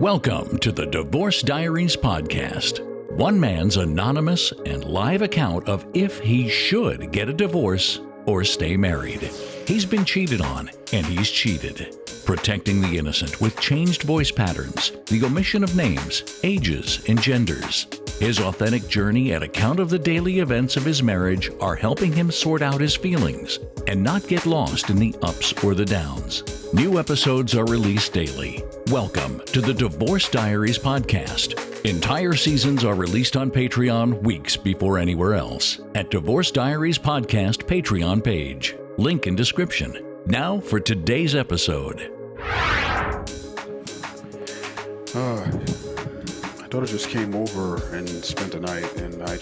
Welcome to the Divorce Diaries podcast. One man's anonymous and live account of if he should get a divorce or stay married. He's been cheated on, and he's cheated. Protecting the innocent with changed voice patterns, the omission of names, ages, and genders. His authentic journey and account of the daily events of his marriage are helping him sort out his feelings and not get lost in the ups or the downs. New episodes are released daily. Welcome to the Divorce Diaries podcast. Entire seasons are released on Patreon weeks before anywhere else at Divorce Diaries Podcast Patreon page. Link in description. Now for today's episode. My daughter just came over and spent the night, and I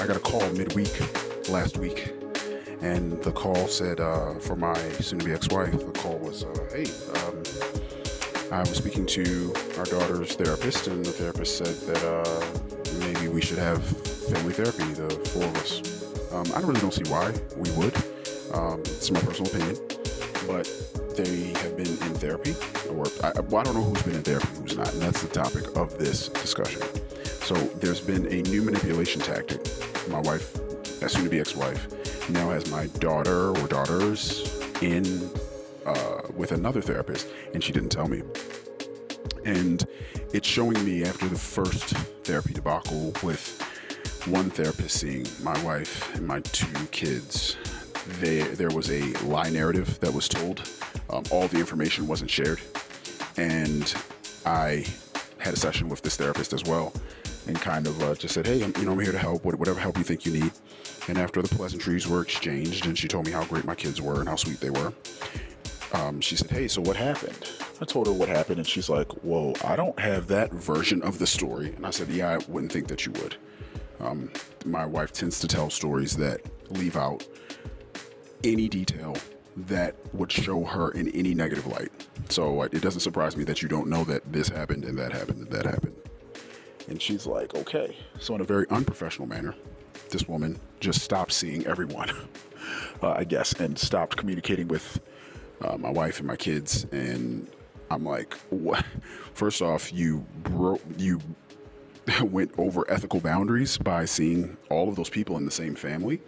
got a call midweek last week, and the call said, for my soon-to-be ex-wife, the call was, hey, I was speaking to our daughter's therapist, and the therapist said that maybe we should have family therapy, the four of us. I really don't see why we would. It's my personal opinion, but they have been in therapy, or I don't know who's been in therapy, who's not, and that's the topic of this discussion. So there's been a new manipulation tactic. My wife, as soon-to-be ex-wife, now has my daughter or daughters in with another therapist, and she didn't tell me. And it's showing me after the first therapy debacle with one therapist seeing my wife and my two kids, there was a lie narrative that was told. All the information wasn't shared. And I had a session with this therapist as well, and kind of just said, hey, I'm here to help, whatever help you think you need. And after the pleasantries were exchanged and she told me how great my kids were and how sweet they were, she said, hey, so what happened? I told her what happened, and she's like, whoa, I don't have that version of the story. And I said, yeah, I wouldn't think that you would. My wife tends to tell stories that leave out any detail that would show her in any negative light. So it doesn't surprise me that you don't know that this happened and that happened and that happened. And she's like, okay. So in a very unprofessional manner, this woman just stopped seeing everyone, I guess, and stopped communicating with my wife and my kids. And I'm like, what? First off, you went over ethical boundaries by seeing all of those people in the same family.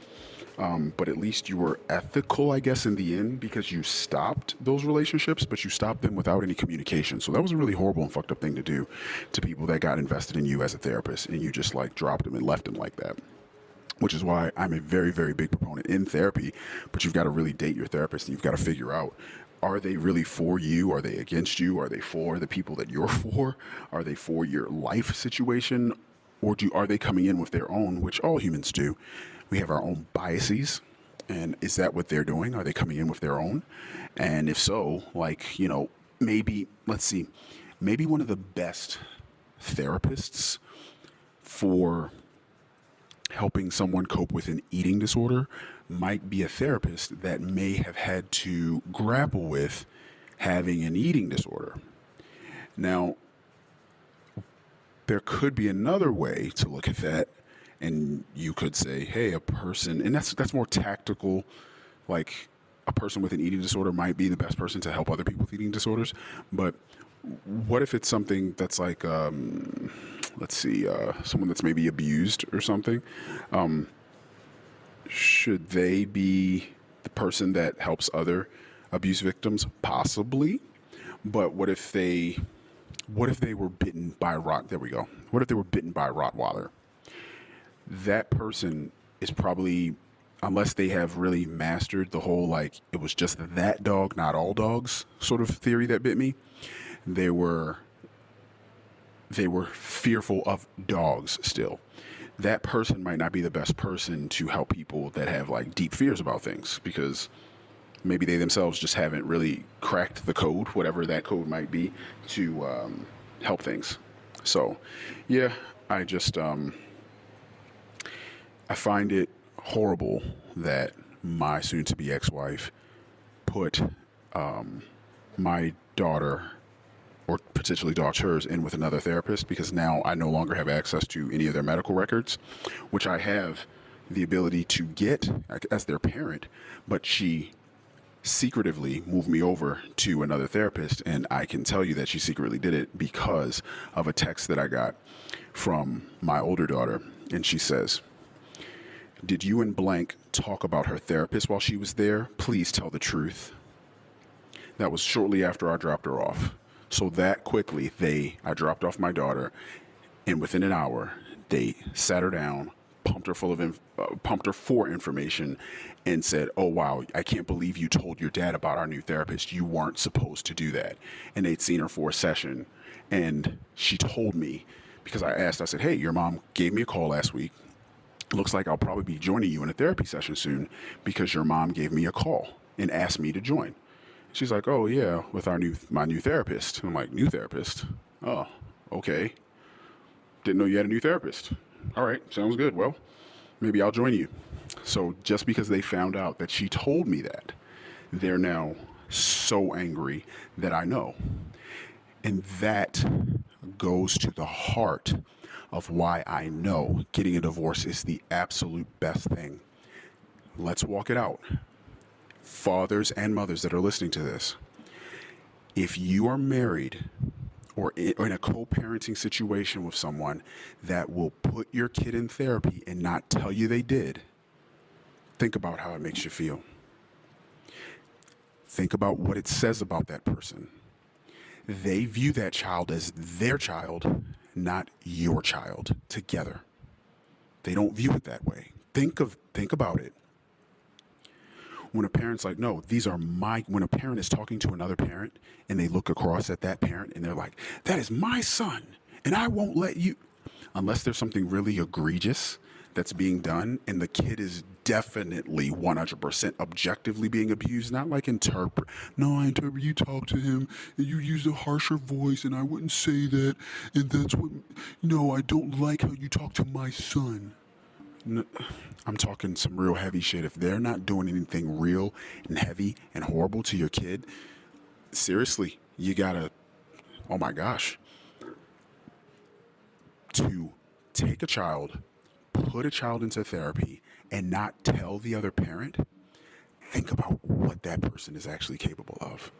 But at least you were ethical, I guess, in the end, because you stopped those relationships, but you stopped them without any communication. So that was a really horrible and fucked up thing to do to people that got invested in you as a therapist, and you just like dropped them and left them like that. Which is why I'm a very, very big proponent in therapy, but you've got to really date your therapist, and you've got to figure out, are they really for you? Are they against you? Are they for the people that you're for? Are they for your life situation? Or are they coming in with their own, which all humans do? We have our own biases, and is that what they're doing? Are they coming in with their own? And if so, maybe one of the best therapists for helping someone cope with an eating disorder might be a therapist that may have had to grapple with having an eating disorder. Now, there could be another way to look at that, and you could say, hey, a person, and that's more tactical, like a person with an eating disorder might be the best person to help other people with eating disorders. But what if it's something that's like, someone that's maybe abused or something? Should they be the person that helps other abuse victims? Possibly. But what if they were bitten by What if they were bitten by a Rottweiler? That person is probably, unless they have really mastered the whole, like, it was just that dog, not all dogs sort of theory that bit me. They were fearful of dogs still. That person might not be the best person to help people that have like deep fears about things, because maybe they themselves just haven't really cracked the code, whatever that code might be, to help things. So, yeah, I find it horrible that my soon-to-be ex-wife put my daughter, or potentially daughters, in with another therapist, because now I no longer have access to any of their medical records, which I have the ability to get as their parent, but she secretively moved me over to another therapist, and I can tell you that she secretly did it because of a text that I got from my older daughter. And she says, "Did you and blank talk about her therapist while she was there? Please tell the truth." That was shortly after I dropped her off. So that quickly, I dropped off my daughter, and within an hour, they sat her down, pumped her for information, and said, "Oh wow, I can't believe you told your dad about our new therapist. You weren't supposed to do that." And they'd seen her for a session, and she told me, because I said, "Hey, your mom gave me a call last week. Looks like I'll probably be joining you in a therapy session soon because your mom gave me a call and asked me to join." She's like, "Oh yeah, with my new therapist." And I'm like, "New therapist? Oh, okay. Didn't know you had a new therapist. All right, sounds good. Well, maybe I'll join you." So just because they found out that she told me that, they're now so angry that I know. And that goes to the heart of why I know getting a divorce is the absolute best thing. Let's walk it out. Fathers and mothers that are listening to this, if you are married or in a co-parenting situation with someone that will put your kid in therapy and not tell you they did, think about how it makes you feel. Think about what it says about that person. They view that child as their child, not your child, together. They don't view it that way. Think about it. When a parent's like, "No, when a parent is talking to another parent and they look across at that parent and they're like, "That is my son and I won't let you," unless there's something really egregious that's being done and the kid is definitely 100% objectively being abused, not like interpret. "No, I interpret you talk to him and you use a harsher voice and I wouldn't say that. And that's what, no, I don't like how you talk to my son." No, I'm talking some real heavy shit. If they're not doing anything real and heavy and horrible to your kid, seriously, you gotta, oh my gosh, to take a child, put a child into therapy, and not tell the other parent, think about what that person is actually capable of.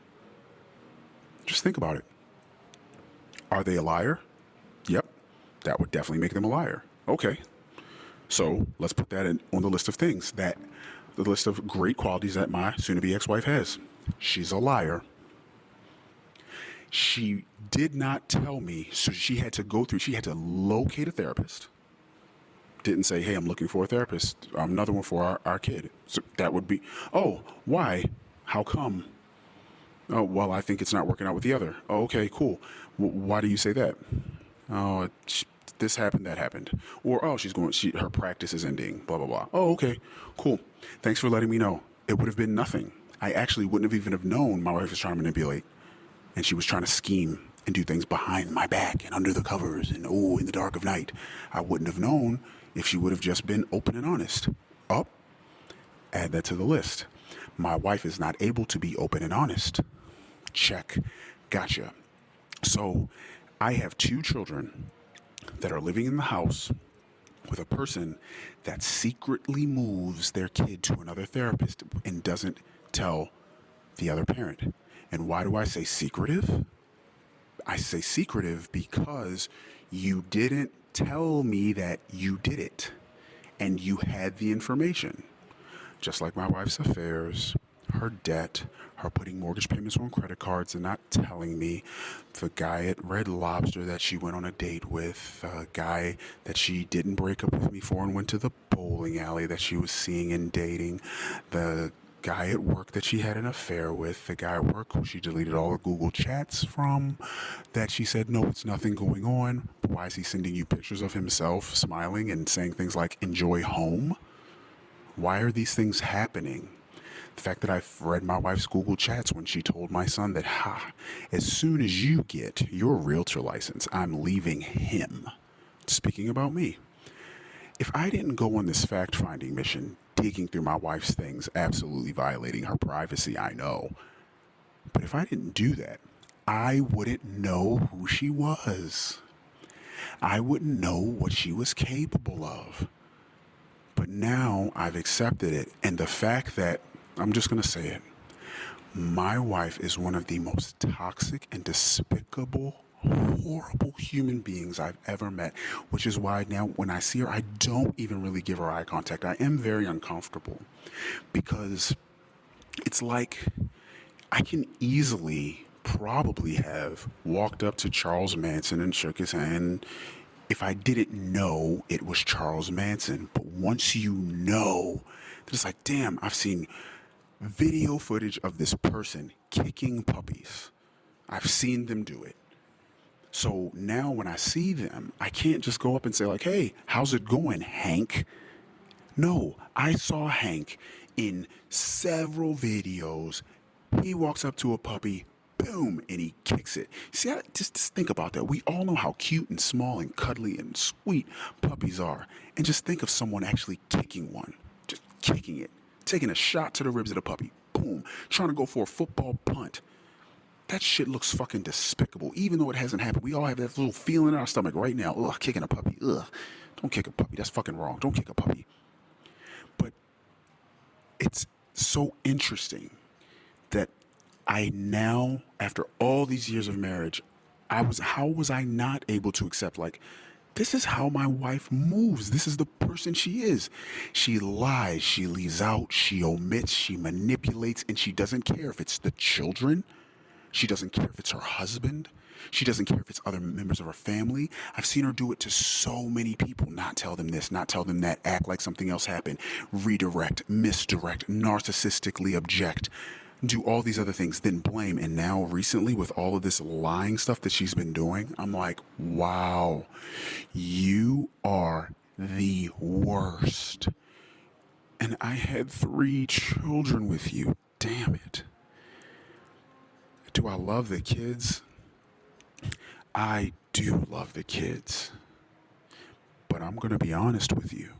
Just think about it. Are they a liar? Yep, that would definitely make them a liar. Okay. So let's put that on the list of things, the list of great qualities that my soon-to-be ex-wife has. She's a liar. She did not tell me, so she had to locate a therapist. Didn't say, "Hey, I'm looking for a therapist, another one for our kid." So that would be, "Oh, why? How come?" "Oh, well, I think it's not working out with the other." "Oh, okay, cool. Why do you say that?" "Oh, this happened, that happened." Or, "Oh, her practice is ending, blah, blah, blah." "Oh, okay, cool. Thanks for letting me know." It would have been nothing. I actually wouldn't have even have known my wife was trying to manipulate and she was trying to scheme and do things behind my back and under the covers and, in the dark of night. I wouldn't have known if she would have just been open and honest. Oh, add that to the list. My wife is not able to be open and honest. Check. Gotcha. So I have 2 children that are living in the house with a person that secretly moves their kid to another therapist and doesn't tell the other parent. And why do I say secretive? I say secretive because you didn't tell me that you did it and you had the information. Just like my wife's affairs, her debt, her putting mortgage payments on credit cards and not telling me, the guy at Red Lobster that she went on a date with, a guy that she didn't break up with me for and went to the bowling alley that she was seeing and dating, the guy at work that she had an affair with, the guy at work who she deleted all her Google chats from, that she said, "No, it's nothing going on." But why is he sending you pictures of himself smiling and saying things like, "Enjoy home"? Why are these things happening? The fact that I've read my wife's Google chats when she told my son that, as soon as you get your realtor license, I'm leaving him. Speaking about me. If I didn't go on this fact-finding mission, digging through my wife's things, absolutely violating her privacy, I know. But if I didn't do that, I wouldn't know who she was. I wouldn't know what she was capable of. But now I've accepted it, and the fact that, I'm just going to say it, My wife is one of the most toxic and despicable, horrible human beings I've ever met, which is why now when I see her, I don't even really give her eye contact. I am very uncomfortable because it's like I can easily probably have walked up to Charles Manson and shook his hand if I didn't know it was Charles Manson. But once you know, it's like, damn, I've seen video footage of this person kicking puppies. I've seen them do it. So now when I see them, I can't just go up and say like, hey, how's it going, Hank? No, I saw Hank in several videos. He walks up to a puppy, boom, and he kicks it. See, just think about that. We all know how cute and small and cuddly and sweet puppies are. And just think of someone actually kicking one. Just kicking it. Taking a shot to the ribs of the puppy. Boom. Trying to go for a football punt. That shit looks fucking despicable. Even though it hasn't happened, we all have that little feeling in our stomach right now. Ugh, kicking a puppy. Ugh. Don't kick a puppy. That's fucking wrong. Don't kick a puppy. But it's so interesting that I now, after all these years of marriage, how was I not able to accept, like, this is how my wife moves. This is the person she is. She lies, she leaves out, she omits, she manipulates, and she doesn't care if it's the children. She doesn't care if it's her husband. She doesn't care if it's other members of her family. I've seen her do it to so many people. Not tell them this, not tell them that, act like something else happened, redirect, misdirect, narcissistically object, do all these other things, then blame. And now recently with all of this lying stuff that she's been doing, I'm like, wow, you are the worst. And I had 3 children with you. Damn it. Do I love the kids? I do love the kids. But I'm going to be honest with you.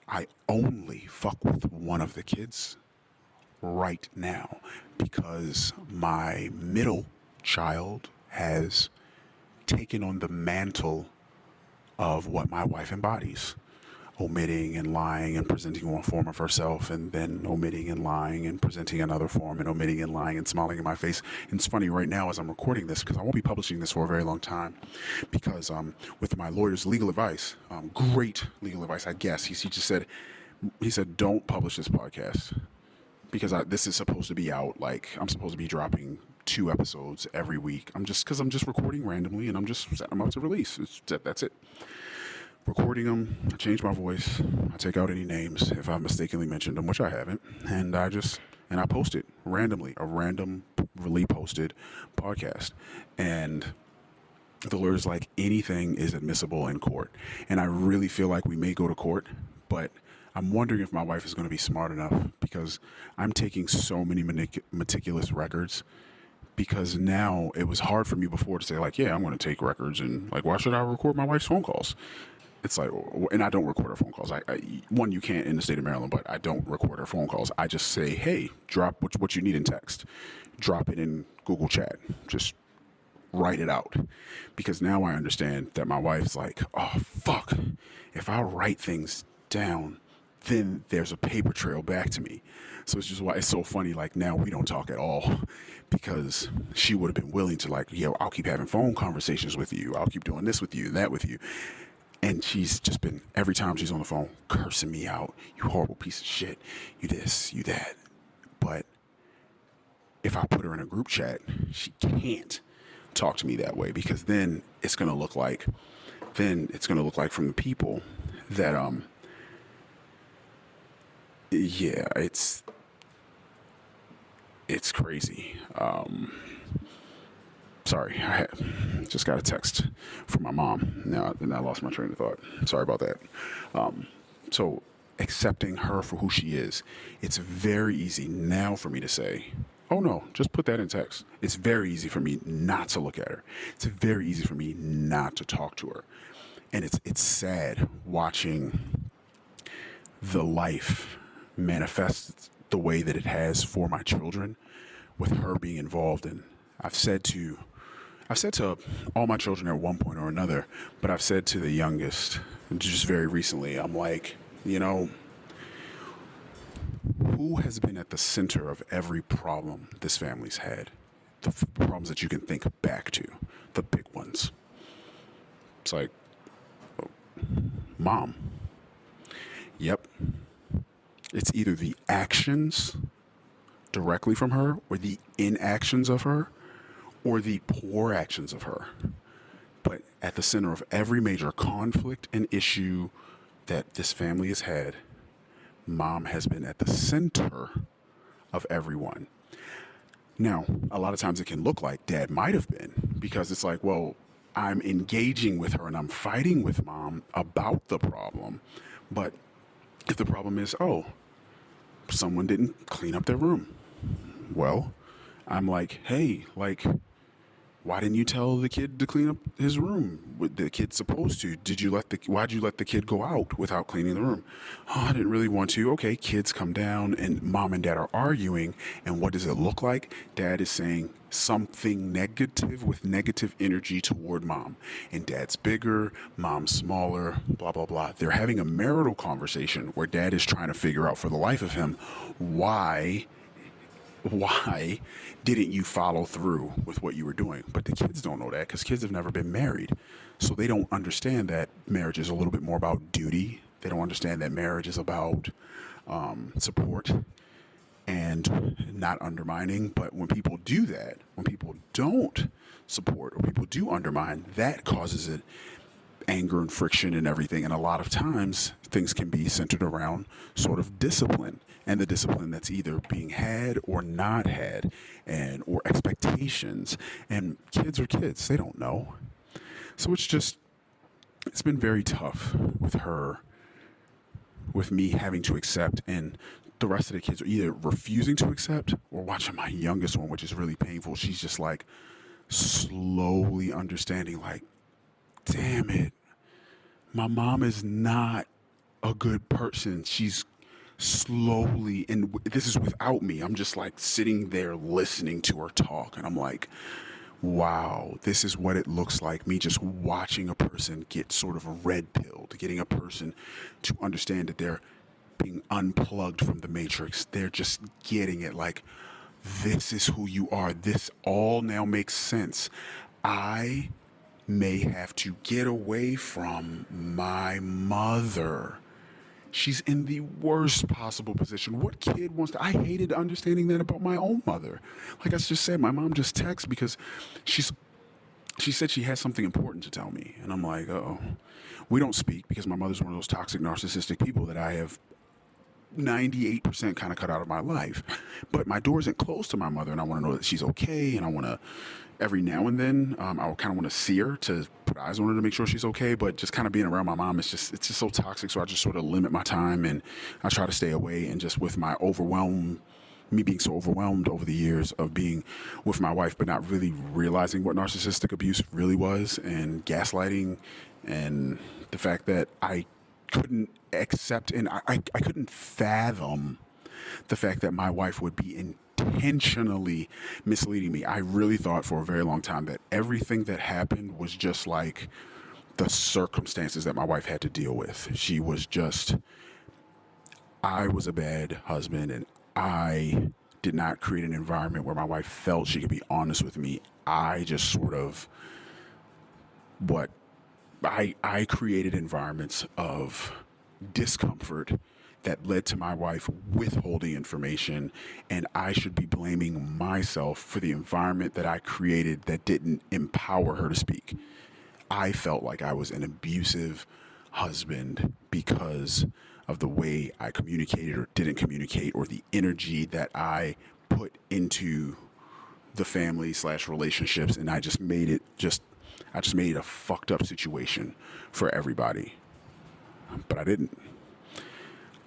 I only fuck with one of the kids right now because my middle child has taken on the mantle of what my wife embodies. Omitting and lying and presenting one form of herself, and then omitting and lying and presenting another form, and omitting and lying and smiling in my face. And it's funny right now as I'm recording this, because I won't be publishing this for a very long time, because with my lawyer's legal advice, great legal advice, I guess, he just said, don't publish this podcast, because this is supposed to be out, like, I'm supposed to be dropping 2 episodes every week. I'm just recording randomly, and I'm just setting them up to release. That's it. Recording them, I change my voice, I take out any names if I've mistakenly mentioned them, which I haven't, and I post it randomly, a randomly posted podcast. And the lawyer's like, anything is admissible in court. And I really feel like we may go to court, but I'm wondering if my wife is going to be smart enough, because I'm taking so many meticulous records. Because now it was hard for me before to say, like, yeah, I'm going to take records, and like, why should I record my wife's phone calls? It's like, and I don't record her phone calls. One, you can't in the state of Maryland, but I don't record her phone calls. I just say, hey, drop what you need in text. Drop it in Google Chat. Just write it out. Because now I understand that my wife's like, oh, fuck. If I write things down, then there's a paper trail back to me. So it's just why it's so funny. Like, now we don't talk at all, because she would have been willing to, like, yo, I'll keep having phone conversations with you. I'll keep doing this with you, that with you. And she's just been, every time she's on the phone, cursing me out. You horrible piece of shit. You this, you that. But if I put her in a group chat, she can't talk to me that way, because then it's going to look like from the people that, yeah, it's crazy. Sorry, I just got a text from my mom. Now I lost my train of thought. Sorry about that. So accepting her for who she is, it's very easy now for me to say, oh no, just put that in text. It's very easy for me not to look at her. It's very easy for me not to talk to her. And it's sad watching the life manifest the way that it has for my children, with her being involved. And I've said to all my children at one point or another, but I've said to the youngest just very recently, I'm like, you know, who has been at the center of every problem this family's had? The problems that you can think back to, the big ones. It's like, oh, mom. Yep. It's either the actions directly from her or the inactions of her or the poor actions of her. But at the center of every major conflict and issue that this family has had, mom has been at the center of everyone. Now, a lot of times it can look like dad might have been, because it's like, well, I'm engaging with her and I'm fighting with mom about the problem. But if the problem is, oh, someone didn't clean up their room, well, I'm like, hey, like, why didn't you tell the kid to clean up his room? The kid's supposed to. Why'd you let the kid go out without cleaning the room? Oh, I didn't really want to. Okay, kids come down and mom and dad are arguing. And what does it look like? Dad is saying something negative with negative energy toward mom. And dad's bigger, mom's smaller, blah, blah, blah. They're having a marital conversation where dad is trying to figure out for the life of him why didn't you follow through with what you were doing? But the kids don't know that because kids have never been married. So they don't understand that marriage is a little bit more about duty. They don't understand that marriage is about support and not undermining. But when people do that, when people don't support or people do undermine, that causes it anger and friction and everything. And a lot of times things can be centered around sort of discipline, and the discipline that's either being had or not had, and or expectations. And kids are kids, they don't know. So it's been very tough with her, with me having to accept, and the rest of the kids are either refusing to accept or watching my youngest one, which is really painful. She's just like slowly understanding, like, damn it, my mom is not a good person. She's slowly, and this is without me, I'm just like sitting there listening to her talk, and I'm like, wow, this is what it looks like, me just watching a person get sort of red pilled, getting a person to understand that they're being unplugged from the matrix. They're just getting it, like, this is who you are. This all now makes sense. I may have to get away from my mother. She's in the worst possible position. What kid wants to? I hated understanding that about my own mother. Like I just said, my mom just texted because she said she has something important to tell me. And I'm like, uh-oh. We don't speak because my mother's one of those toxic, narcissistic people that I have 98% kind of cut out of my life. But my door isn't closed to my mother, and I want to know that she's okay, and I want to, every now and then, I kind of want to see her to put eyes on her to make sure she's okay. But just kind of being around my mom, it's just so toxic. So I just sort of limit my time, and I try to stay away. And just with my me being so overwhelmed over the years of being with my wife, but not really realizing what narcissistic abuse really was, and gaslighting, and the fact that I couldn't accept, and I couldn't fathom the fact that my wife would be intentionally misleading me. I really thought for a very long time that everything that happened was just like the circumstances that my wife had to deal with. I was a bad husband, and I did not create an environment where my wife felt she could be honest with me. I just sort of, I created environments of discomfort that led to my wife withholding information, and I should be blaming myself for the environment that I created that didn't empower her to speak. I felt like I was an abusive husband because of the way I communicated or didn't communicate, or the energy that I put into the family / relationships, and I just made it a fucked up situation for everybody. But I didn't.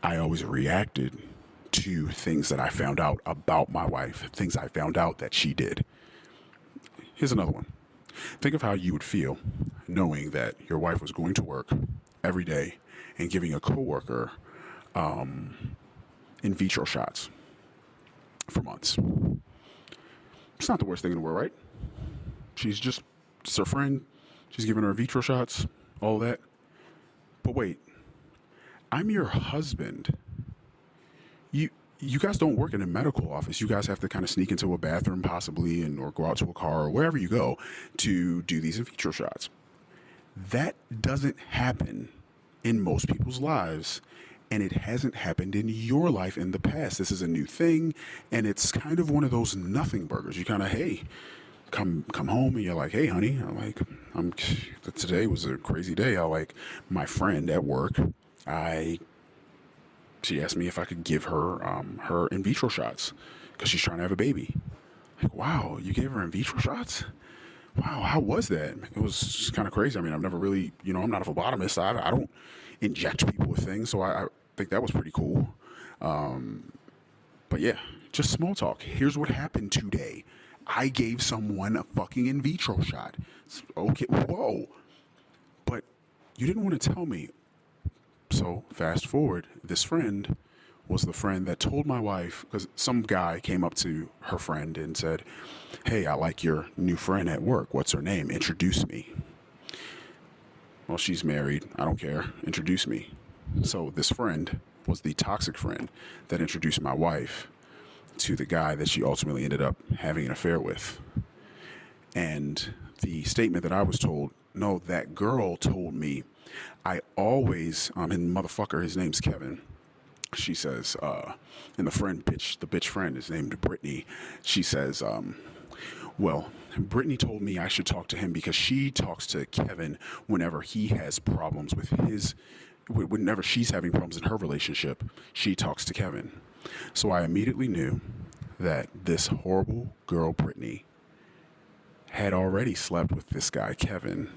I always reacted to things that I found out about my wife, things I found out that she did. Here's another one. Think of how you would feel knowing that your wife was going to work every day and giving a coworker in vitro shots for months. It's not the worst thing in the world, right? It's her friend. She's giving her vitro shots, all that. But wait, I'm your husband. you guys don't work in a medical office. You guys have to kind of sneak into a bathroom possibly or go out to a car or wherever you go to do these in vitro shots. That doesn't happen in most people's lives, and it hasn't happened in your life in the past. This is a new thing, and it's kind of one of those nothing burgers. You kind of, hey, come home, and you're like, hey, honey, today was a crazy day. My friend at work, she asked me if I could give her her in vitro shots because she's trying to have a baby. Like, wow, you gave her in vitro shots? Wow, how was that? It was kind of crazy. I mean, I've never really, I'm not a phlebotomist. I don't inject people with things, so I think that was pretty cool. But yeah, just small talk. Here's what happened today. I gave someone a fucking in vitro shot. Okay, whoa. But you didn't want to tell me. So fast forward, this friend was the friend that told my wife, because some guy came up to her friend and said, hey, I like your new friend at work. What's her name? Introduce me. Well, she's married. I don't care. Introduce me. So this friend was the toxic friend that introduced my wife to the guy that she ultimately ended up having an affair with. And the statement that I was told, no, that girl told me, I always, and motherfucker, his name's Kevin. She says, and the bitch friend is named Brittany. She says, well, Brittany told me I should talk to him because she talks to Kevin whenever he has problems with whenever she's having problems in her relationship, she talks to Kevin. So I immediately knew that this horrible girl, Brittany, had already slept with this guy, Kevin,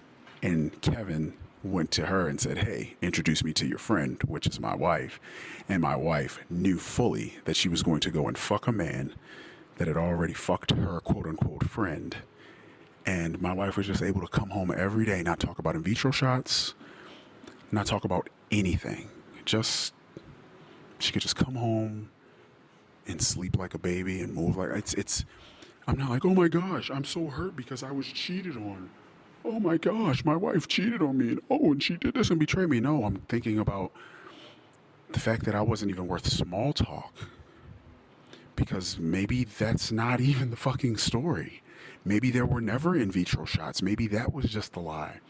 and Kevin went to her and said, hey, introduce me to your friend, which is my wife. And my wife knew fully that she was going to go and fuck a man that had already fucked her quote unquote friend. And my wife was just able to come home every day, not talk about in vitro shots, not talk about anything. She could just come home and sleep like a baby and move like I'm not like, oh my gosh, I'm so hurt because I was cheated on. Oh my gosh, my wife cheated on me, and she did this and betrayed me. No, I'm thinking about the fact that I wasn't even worth small talk, because maybe that's not even the fucking story. Maybe there were never in vitro shots. Maybe that was just a lie.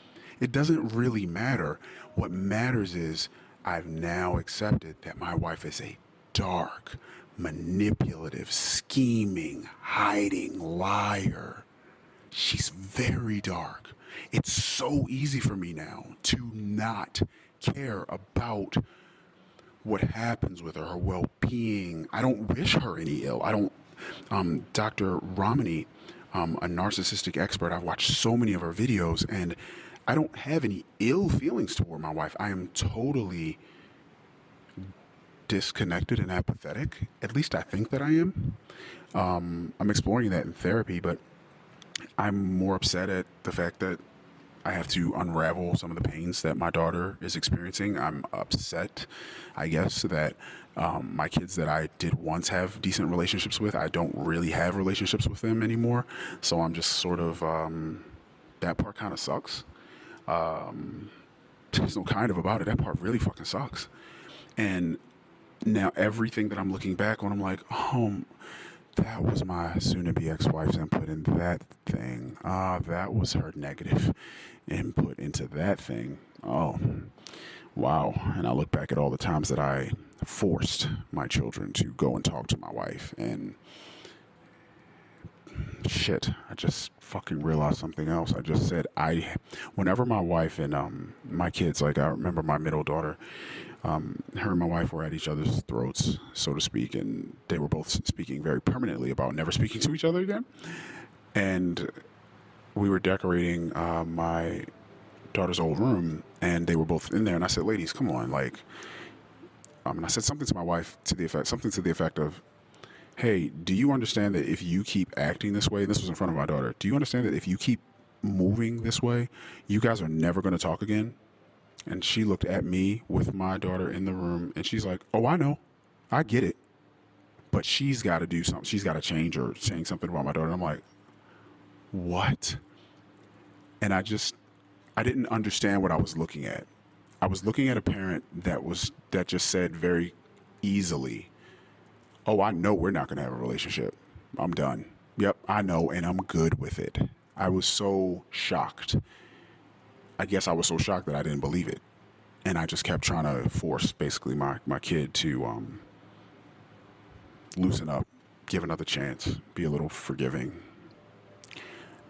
It doesn't really matter. What matters is I've now accepted that my wife is a dark, manipulative, scheming, hiding liar. She's very dark. It's so easy for me now to not care about what happens with her well-being. I don't wish her any ill. I don't, Dr. Romney, a narcissistic expert, I've watched so many of her videos, and I don't have any ill feelings toward my wife. I am totally disconnected and apathetic. At least I think that I am. I'm exploring that in therapy, but I'm more upset at the fact that I have to unravel some of the pains that my daughter is experiencing. I'm upset, I guess, that my kids that I did once have decent relationships with, I don't really have relationships with them anymore. So I'm just sort of, that part kind of sucks. There's no kind of about it. That part really fucking sucks. And now everything that I'm looking back on, I'm like, oh, that was my soon-to-be ex-wife's input in that thing. That was her negative input into that thing. Oh, wow. And I look back at all the times that I forced my children to go and talk to my wife, and shit, I just fucking realized something else. I just said, whenever my wife and my kids, like I remember my middle daughter, her and my wife were at each other's throats, so to speak, and they were both speaking very permanently about never speaking to each other again. And we were decorating my daughter's old room, and they were both in there, and I said, ladies, come on, like, and I said something to my wife to the effect of, hey, do you understand that if you keep acting this way, and this was in front of my daughter, do you understand that if you keep moving this way, you guys are never going to talk again? And she looked at me with my daughter in the room, and she's like, oh, I know. I get it. But she's got to do something. She's got to change or saying something about my daughter. And I'm like, what? And I didn't understand what I was looking at. I was looking at a parent that just said very easily, Oh, I know we're not going to have a relationship. I'm done. Yep, I know, and I'm good with it. I was so shocked. I guess I was so shocked that I didn't believe it. And I just kept trying to force, basically, my kid to loosen up, give another chance, be a little forgiving,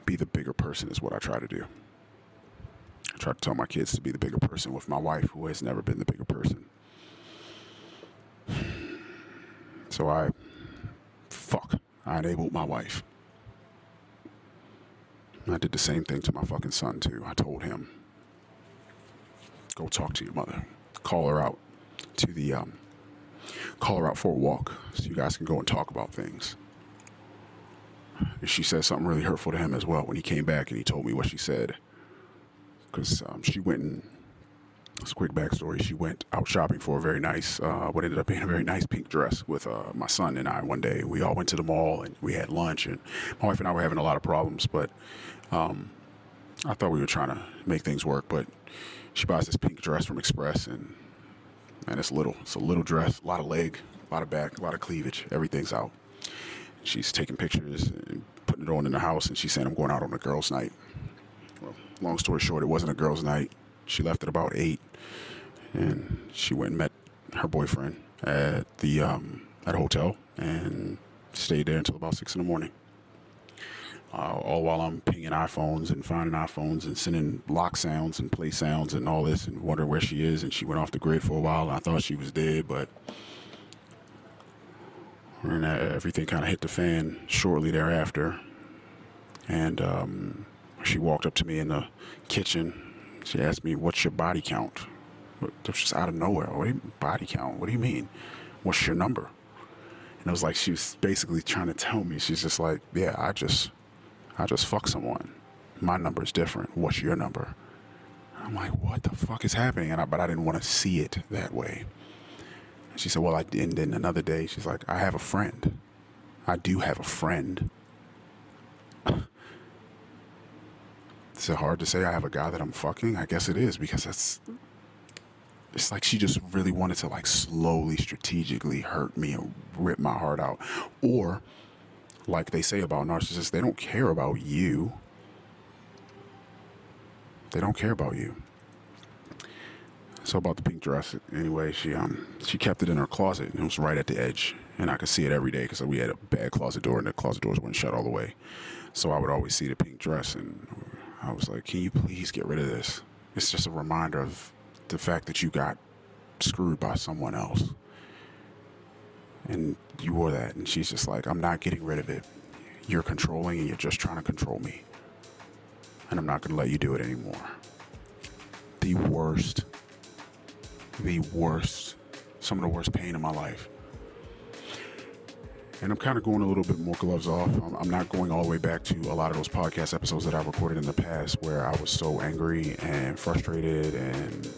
be the bigger person is what I try to do. I try to tell my kids to be the bigger person with my wife, who has never been the bigger person. So I enabled my wife. I did the same thing to my fucking son, too. I told him, go talk to your mother. Call her out for a walk so you guys can go and talk about things. And she said something really hurtful to him as well when he came back and he told me what she said. Because she went and, it's a quick backstory, she went out shopping for a very nice, what ended up being a very nice pink dress with my son and I one day. We all went to the mall and we had lunch, and my wife and I were having a lot of problems, but I thought we were trying to make things work. But she buys this pink dress from Express, and it's a little dress, a lot of leg, a lot of back, a lot of cleavage, everything's out. She's taking pictures and putting it on in the house, and she's saying, I'm going out on a girls' night. Well, long story short, it wasn't a girls' night. She left at about 8, and she went and met her boyfriend at the at a hotel and stayed there until about 6 in the morning. All while I'm pinging iPhones and finding iPhones and sending lock sounds and play sounds and all this, and wondering where she is. And she went off the grid for a while. I thought she was dead, but and everything kind of hit the fan shortly thereafter. And she walked up to me in the kitchen. She asked me, "What's your body count?" Just out of nowhere. What do you mean, body count? What do you mean? What's your number? And it was like she was basically trying to tell me. She's just like, "Yeah, I just fucked someone. My number's different. What's your number?" I'm like, what the fuck is happening? But I didn't want to see it that way. And she said, well, and then another day, she's like, I have a friend. I do have a friend. Is it hard to say I have a guy that I'm fucking? I guess it is, because it's like she just really wanted to like slowly, strategically hurt me and rip my heart out. Or, like they say about narcissists, they don't care about you. They don't care about you. So about the pink dress, anyway, she kept it in her closet, and it was right at the edge, and I could see it every day because we had a bad closet door, and the closet doors wouldn't shut all the way. So I would always see the pink dress, and I was like, can you please get rid of this? It's just a reminder of the fact that you got screwed by someone else. And you wore that. And she's just like, I'm not getting rid of it. You're controlling, and you're just trying to control me. And I'm not going to let you do it anymore. The worst, some of the worst pain in my life. And I'm kind of going a little bit more gloves off. I'm not going all the way back to a lot of those podcast episodes that I recorded in the past where I was so angry and frustrated, and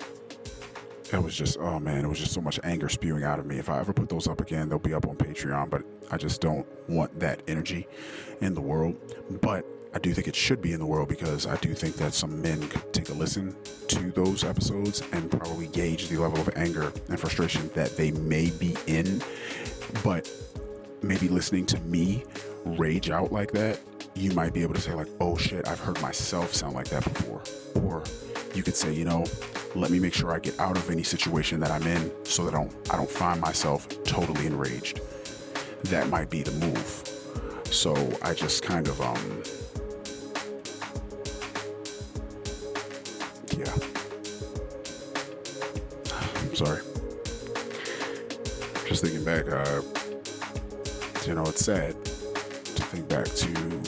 it was just, oh man, it was just so much anger spewing out of me. If I ever put those up again, they'll be up on Patreon, but I just don't want that energy in the world. But I do think it should be in the world, because I do think that some men could take a listen to those episodes and probably gauge the level of anger and frustration that they may be in. But maybe listening to me rage out like that, you might be able to say like, oh shit, I've heard myself sound like that before. Or you could say, let me make sure I get out of any situation that I'm in so that I don't find myself totally enraged. That might be the move. So I just kind of, yeah. I'm sorry. Just thinking back, it's sad to think back to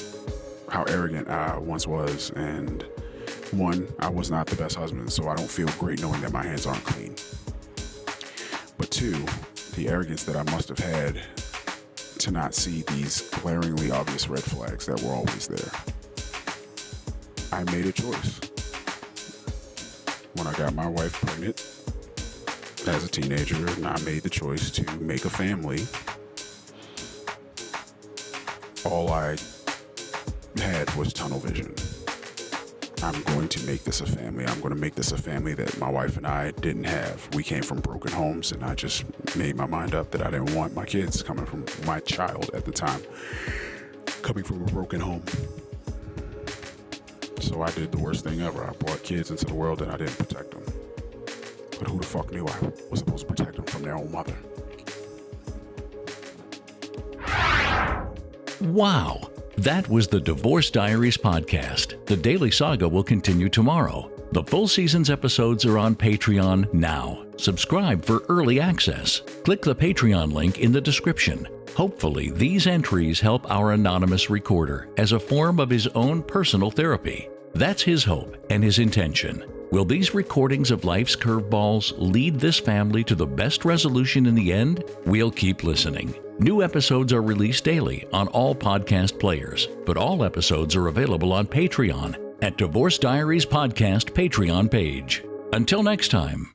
how arrogant I once was. And one, I was not the best husband, so I don't feel great knowing that my hands aren't clean. But two, the arrogance that I must have had to not see these glaringly obvious red flags that were always there. I made a choice. When I got my wife pregnant as a teenager, and I made the choice to make a family, all I had was tunnel vision. I'm going to make this a family. I'm going to make this a family that my wife and I didn't have. We came from broken homes, and I just made my mind up that I didn't want my kids coming from my child at the time, coming from a broken home. So I did the worst thing ever. I brought kids into the world and I didn't protect them. But who the fuck knew I was supposed to protect them from their own mother? Wow. That was the Divorce Diaries podcast. The Daily Saga will continue tomorrow. The full season's episodes are on Patreon now. Subscribe for early access. Click the Patreon link in the description. Hopefully, these entries help our anonymous recorder as a form of his own personal therapy. That's his hope and his intention. Will these recordings of life's curveballs lead this family to the best resolution in the end? We'll keep listening. New episodes are released daily on all podcast players, but all episodes are available on Patreon at Divorce Diaries Podcast Patreon page. Until next time.